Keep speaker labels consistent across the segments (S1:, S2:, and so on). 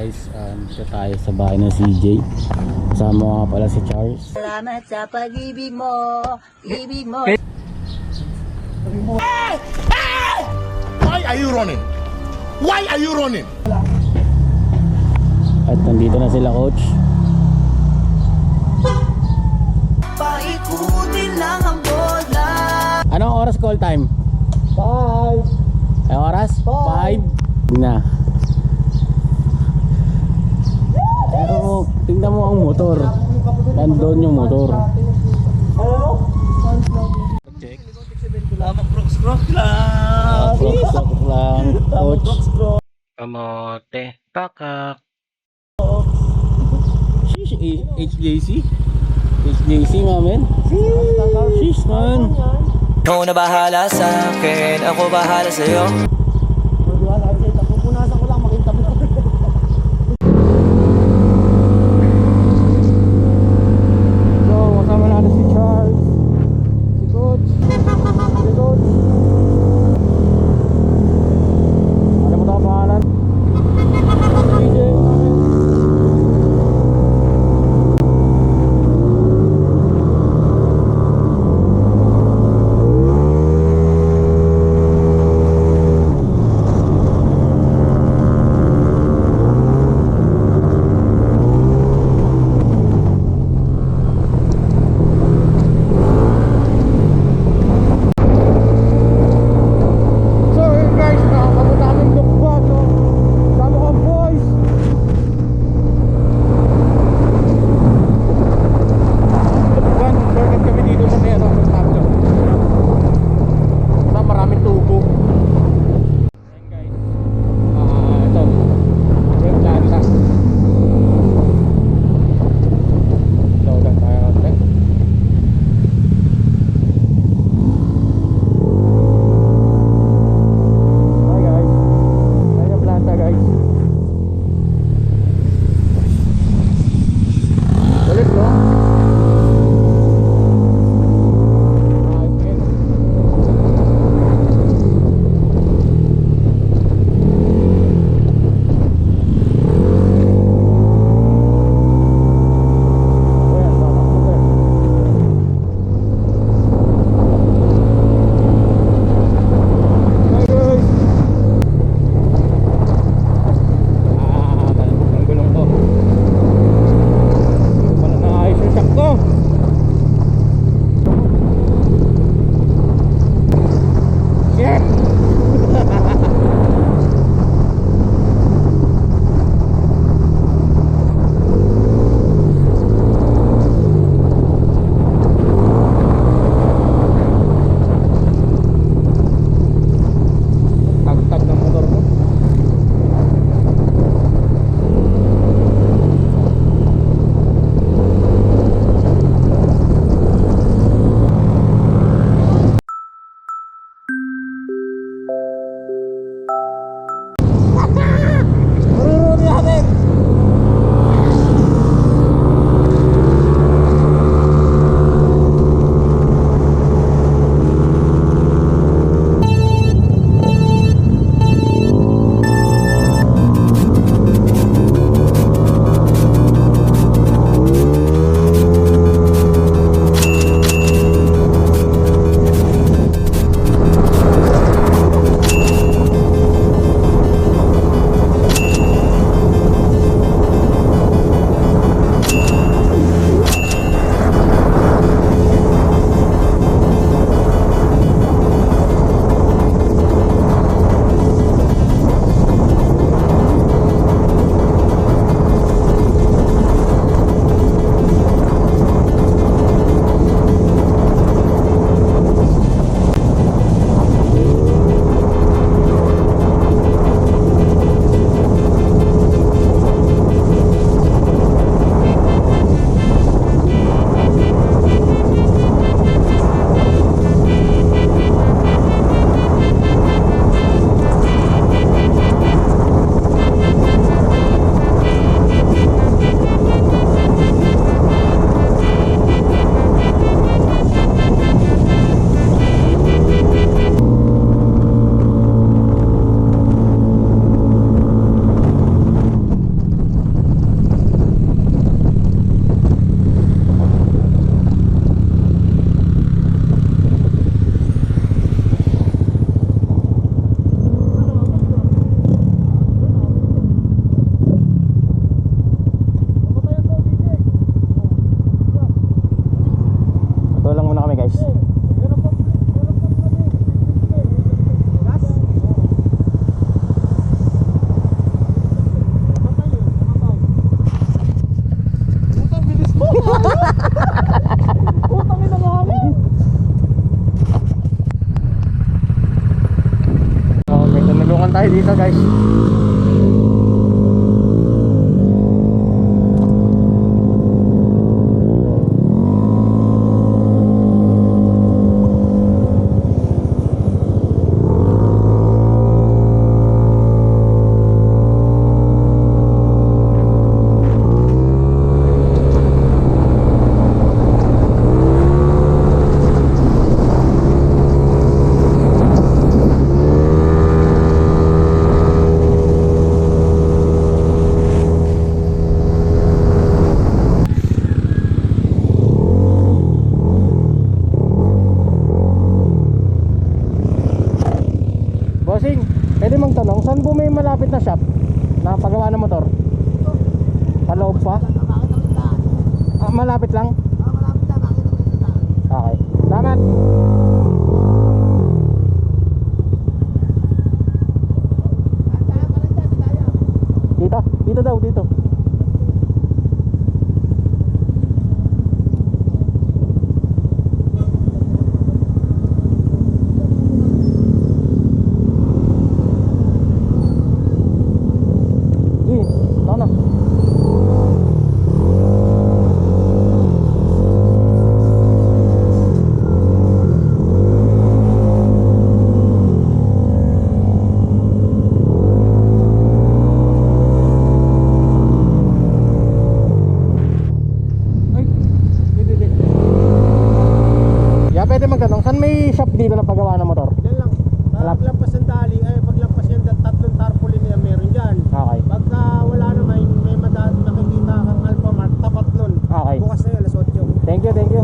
S1: Guys, dito tayo sa bahay ng CJ. Kasama nga pala si Charles.
S2: Salamat sa pag-ibig mo, ibig mo.
S3: Why are you running? Why are you running?
S1: At nandito na sila, coach.
S2: Paikutin lang ang bola.
S1: Anong oras call time? 5. Anong oras? 5 na. Pero tingnan mo ang motor. Nandun yung motor. Check.
S3: Crocs
S1: lang, coach.
S4: Kamote, pakak.
S1: Sheesh, HJC? HJC, mamen? Sheesh, man.
S5: Ikaw na bahala sa akin, ako bahala sa'yo.
S1: So, kasama natin si Charles, si Coach, si Coach. Ano mo tawag pangalan? DJ, mamen. Sa loob pa? Malapit lang? Okay. Salamat! Dito? Dito daw, dito. Sana. Ay, di. Ya, pwede magtanong, saan may shop dito na paggawa ng motor?
S6: Yan lang. Paglampas ng dali, ay paglampas yan, tatlong tarpaulin na meron dyan.
S1: Okay.
S6: Pagka wala naman, may makikita kang Alphamart, tapat nun.
S1: Okay.
S6: Bukas na yun, alas 8.
S1: Thank you, thank you.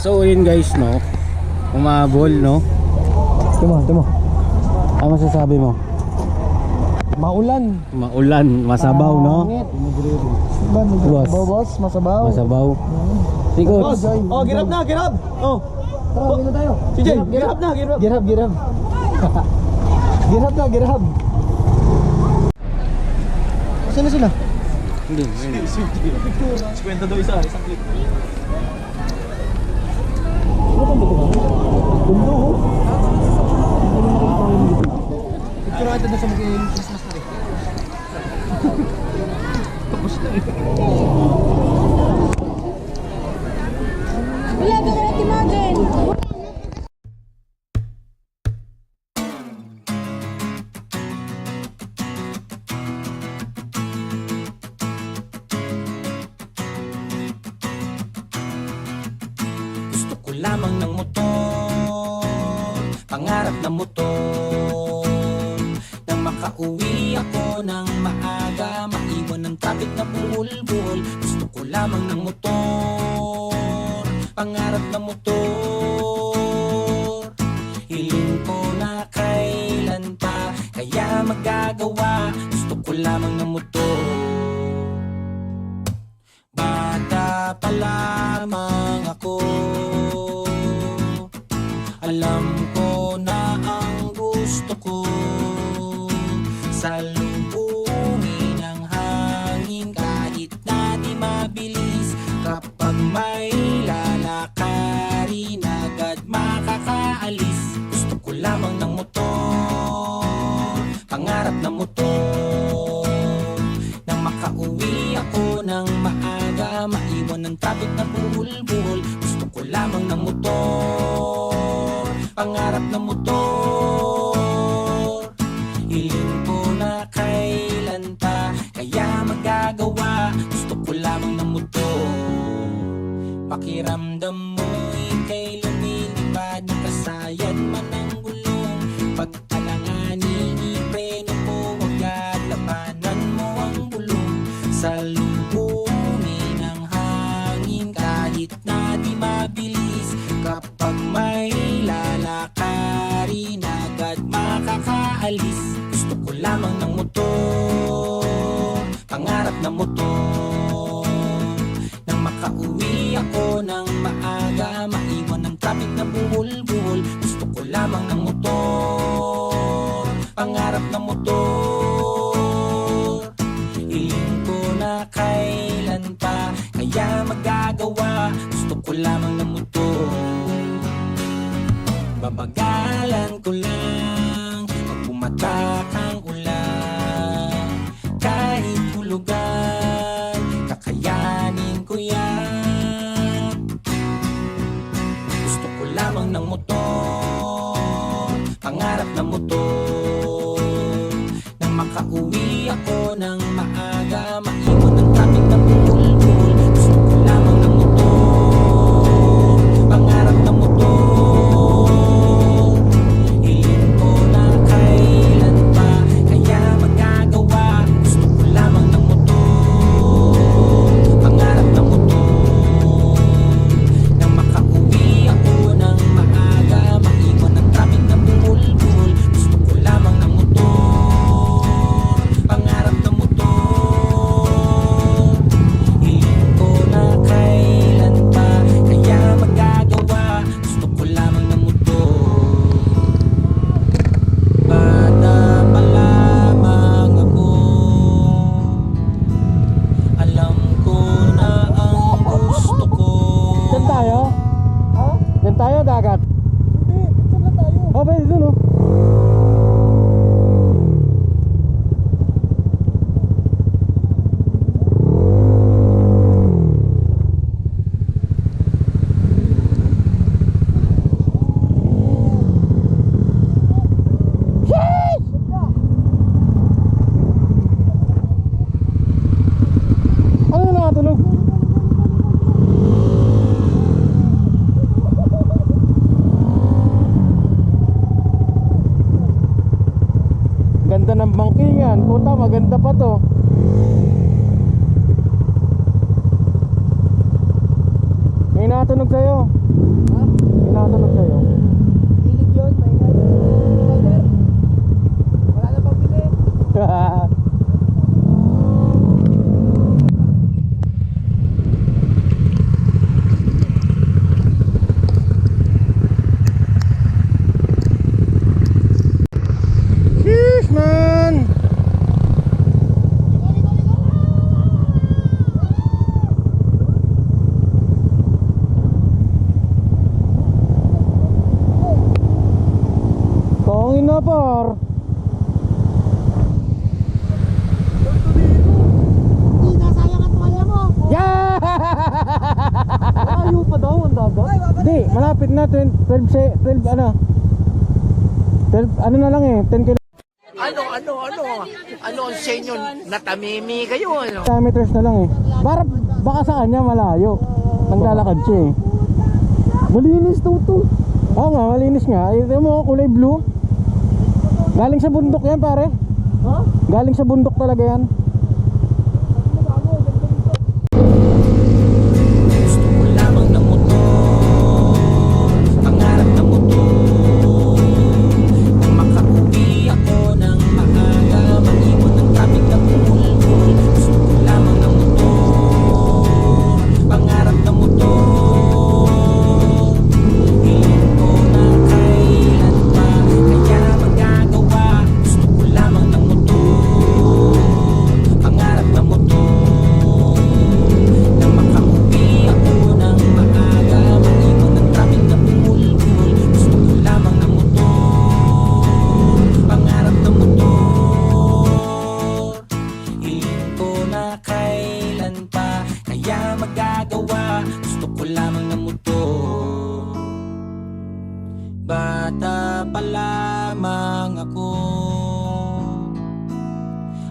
S1: So yun guys, no, umabol, no. Timo. Ano masasabi mo?
S6: Maulan.
S1: Maulan, masabaw, no? Boss.
S6: Boss, masabaw.
S1: Masabaw. Sikot.
S6: Oh, girap na, girap. Oh. Tara, uwi na tayo. CJ, girap na, girap. Girap. Girap na, girap. Saan na sila?
S1: Hindi.
S6: Kwenta daw isang clip. Picture natin doon sa mag-Christmas na rin. Tapos na eh.
S2: Wala ka na imagine.
S5: Gusto ko lamang ng motor, pangarap na motor. Nang makauwi ako ng maaga, maiwan ng traffic na buhol-buhol. Gusto ko lamang ng motor, pangarap na motor. Hiling ko na kailan pa kaya magagawa. Gusto ko lamang ng motor. Bata pa lamang ako, alam ko na ang gusto ko. Salubungin ang hangin kahit na di mabilis. Kapag may lalakarin agad makakaalis. Gusto ko lamang ng motor, pangarap na motor. Nang makauwi ako ng maaga, maiwan ng traffic na buhol-buhol. Gusto ko lamang ng motor, pangarap na motor. Hiling ko na kailan pa kaya magagawa. Gusto ko lamang ng motor. Pakiramdam mo'y kay lumilipad, nakasayad man ang gulong. Pagtalanganin, ipreno mo agad, labanan mo ang gulong. Salubungin ang hangin kahit na di mabilis. Kapag may lalakarin agad makakaalis. Gusto ko lamang ng motor, pangarap na motor. Nang makauwi ako ng maaga, maiwan ng traffic na buhol-buhol. Gusto ko lamang ng motor, pangarap na motor. Hiling ko na kailan pa kaya magagawa. Gusto ko lamang ng motor. Babagalan ko lang pag pumatak ang ulan. Kahit hulugan, kakayanin ko yan. Gusto ko lamang ng motor, pangarap na motor. Nang makauwi ako ng maaga, maiwan ng traffic na buhol-buhol. Gusto ko lamang ng motor, pangarap na motor. Hiling ko na kailan pa kaya magagawa. Gusto ko lamang ng motor, pangarap na motor. Nang makauwi ako ng maaga, maiwan ng traffic na buhol-buhol. Gusto ko lamang ng motor, pangarap na motor. Hiling ko na kailan pa kaya magagawa. Gusto ko lamang ng motor. Bata pa lamang ako, alam ko na ang gusto ko.
S1: Diyan tayo? Ha? Diyan tayo, dagat?
S6: Hindi, picture lang tayo.
S1: Oh, pwede dun, oh. Ano na nakatulog? Ganda ng bangkingan. Puta, maganda pa to. May natunog sa'yo. Singapore.
S6: Hindi, nasayang at tuwalya mo.
S1: Yeah!
S6: Malayo pa daw ang dagat.
S1: Di, malapit na 12 ano. 12 ano na lang eh, 10
S3: Ano ang sa inyo? Natamimi kayo, ano?
S1: kilometers na lang eh. Baka sa kanya malayo. Naglalakad siya eh.
S6: Malinis daw to.
S1: Oo nga, malinis nga. Ito mo, kulay blue. Galing sa bundok yan pare.
S6: Ha?
S1: Galing sa bundok talaga yan.
S5: Gusto ko lamang ng motor, pangarap ng motor. Nang makauwi ako ng maaga, mag-iwan ng traffic na pumulpul. Gusto ko lamang ng motor, pangarap ng motor. Hiling ko na kailan pa kaya magagawa. Gusto ko lamang ng motor, pangarap ng motor. Nang makauwi ako ng maaga, mag-iwan ng traffic na pumulpul. Gusto ko lamang ng motor, pangarap ng motor. Hiling ko na kailan pa kaya magagawa. Gusto ko lamang ng motor. Bata pa lamang ako,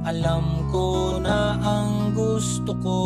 S5: alam ko na ang gusto ko